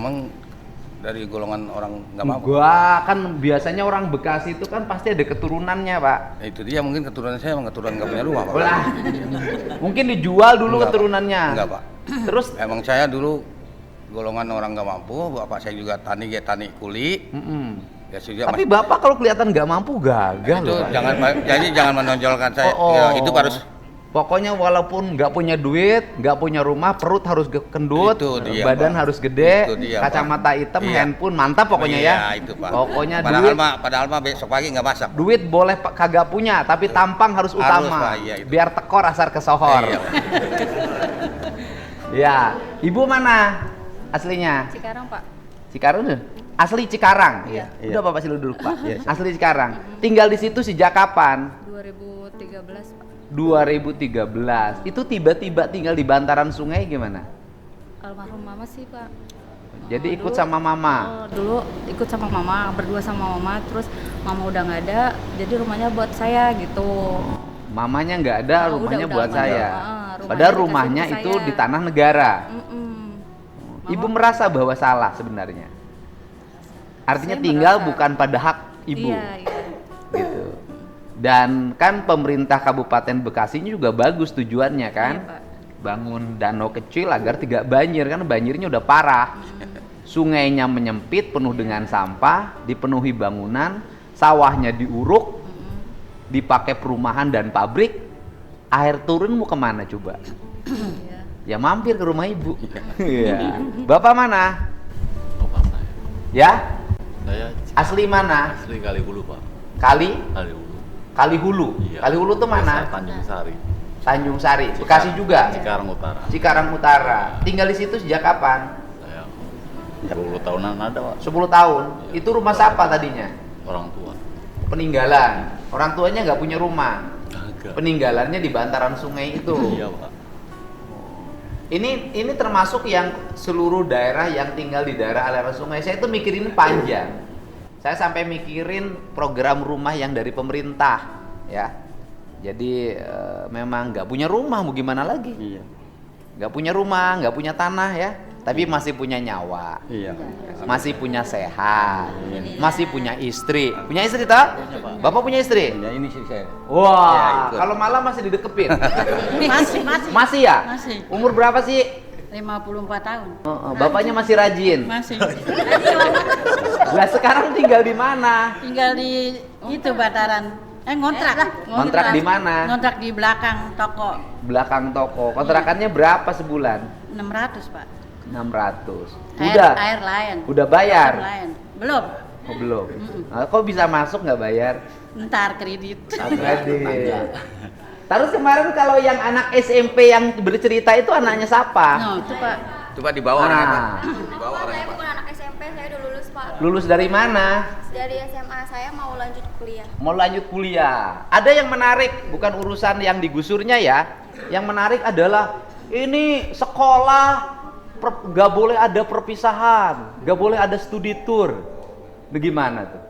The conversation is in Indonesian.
memang dari golongan orang nggak mampu. Gua kan biasanya orang Bekasi itu kan pasti ada keturunannya, Pak. Itu dia, mungkin keturunan saya emang keturunan nggak punya rumah, Pak. Lah, mungkin dijual dulu Enggak, Pak. keturunannya. Enggak, Pak. Terus Emang saya dulu golongan orang nggak mampu, bapak saya juga tani kuli. Ya sudah. tapi Bapak kalau kelihatan nggak mampu gagal itu loh, Pak. jadi jangan menonjolkan saya. Oh, Ya, itu harus. Pokoknya walaupun nggak punya duit, nggak punya rumah, perut harus kendut, Itu dia, badan Pak. harus gede, Itu dia, kacamata Pak. hitam, Iya. handphone mantap pokoknya Iya, ya. itu, Pak. Pokoknya Padahal mah besok pagi nggak masak. duit boleh kagak punya, tapi tampang harus utama. Pak, iya, itu. Biar tekor asar kesohor. Iya, Pak. Ya, ibu mana aslinya? Cikarang, Pak. Cikarang tuh? Asli Cikarang. Iya. Udah Bapak sih duduk, Pak. Iya. Asli Cikarang. Tinggal di situ sejak kapan? 2013, Pak. 2013. Itu tiba-tiba tinggal di bantaran sungai gimana? Almarhum mama sih, Pak. Jadi ikut Dulu- sama mama. Dulu ikut sama mama, berdua sama mama, terus mama udah nggak ada, jadi rumahnya buat saya gitu. Mamanya nggak ada, Oh, rumahnya udah buat almarhum. saya. Rumahnya Padahal dikasih rumahnya ke itu saya. di tanah negara. Mm-mm. Ibu Mama- merasa bahwa salah sebenarnya. Artinya Saya tinggal merasa. bukan pada hak ibu. Iya, iya. Gitu. Dan kan pemerintah Kabupaten Bekasi ini juga bagus tujuannya kan. Iya, Pak. Bangun danau kecil agar tidak banjir, kan banjirnya udah parah. Sungainya menyempit penuh dengan sampah, dipenuhi bangunan, sawahnya diuruk, dipakai perumahan dan pabrik. Air turun mau kemana coba? Iya. Ya mampir ke rumah ibu. Iya. Bapak mana? Bapak saya. Ya? Saya Asli mana? asli Kalihulu, Pak. Kali? Kalihulu. Kalihulu. Iya. Kalihulu tuh Desa mana? Tanjung Sari. Tanjung Sari. Bekasi juga. Cikarang Utara. Cikarang Utara. Tinggal di situ sejak kapan? Saya 10 tahunan ada, Pak. 10 tahun. Itu rumah siapa tadinya? Orang tua. Peninggalan. Orang tuanya nggak punya rumah. Agak. Peninggalannya di bantaran sungai itu. Iya, Pak. Ini termasuk yang seluruh daerah yang tinggal di daerah aliran sungai. Saya itu mikirin panjang. Saya sampai mikirin program rumah yang dari pemerintah, ya. Jadi memang nggak punya rumah, mau gimana lagi? Iya. Nggak punya rumah, nggak punya tanah ya, tapi masih punya nyawa, Iya. masih punya sehat, masih punya istri. Punya istri tak? Bapak punya istri? Ya ini sih saya. Wah, Ya, ikut. kalau malam masih didekepin. Masih. Masih ya? Masih. Umur berapa sih? 54 tahun. Bapaknya masih rajin. Masih. Lah sekarang tinggal di mana? Tinggal di itu Bataran. Ngontrak lah. Kontrak di mana? Ngontrak di belakang toko. Belakang toko. Kontrakannya berapa sebulan? 600, Pak. 600. Air, Udah. air lain. Udah bayar? Air lain. Belum. Oh, belum. Kok bisa masuk nggak bayar? Ntar kredit. Kredit. Terus kemarin kalau yang anak SMP yang bercerita itu anaknya siapa? No, itu Pak. Coba dibawa orangnya, Pak. Ah, Dibawa orangnya, Saya Pak. bukan anak SMP, saya udah lulus, Pak. lulus dari mana? Dari SMA saya mau lanjut kuliah. Mau lanjut kuliah. Ada yang menarik, bukan urusan yang digusurnya ya. Yang menarik adalah ini sekolah nggak boleh ada perpisahan, nggak boleh ada studi tour. Bagaimana tuh?